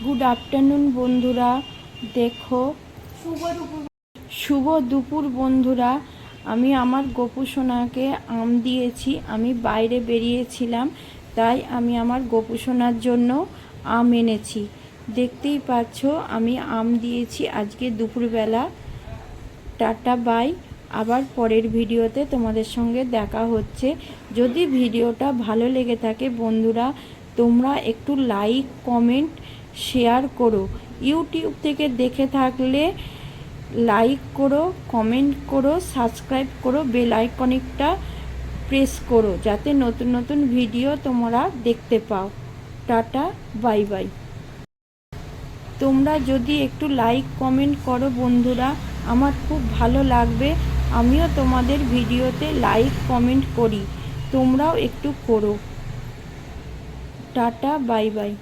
Good afternoon বন্ধুরা। দেখো, শুভ দুপুর বন্ধুরা। আমি আমার গোপু সোনাকে আম দিয়েছি। আমি বাইরে বেরিয়েছিলাম, তাই আমি আমার গোপু সোনার জন্য আম এনেছি। দেখতেই পাচ্ছ আমি আম দিয়েছি আজকে দুপুরবেলা। Tata bye. আবার পরের ভিডিওতে তোমাদের সঙ্গে দেখা হচ্ছে। যদি ভিডিওটা ভালো লেগে থাকে বন্ধুরা, তোমরা একটু লাইক, কমেন্ট, শেয়ার করো। ইউটিউব থেকে দেখে থাকলে লাইক করো, কমেন্ট করো, সাবস্ক্রাইব করো, বেল আইকনটা প্রেস করো, যাতে নতুন নতুন ভিডিও তোমরা দেখতে পাও। Tata bye bye. তোমরা যদি একটু লাইক কমেন্ট করো বন্ধুরা, আমার খুব ভালো লাগবে। আমিও তোমাদের ভিডিওতে লাইক কমেন্ট করি, তোমরাও একটু করো। Tata bye bye.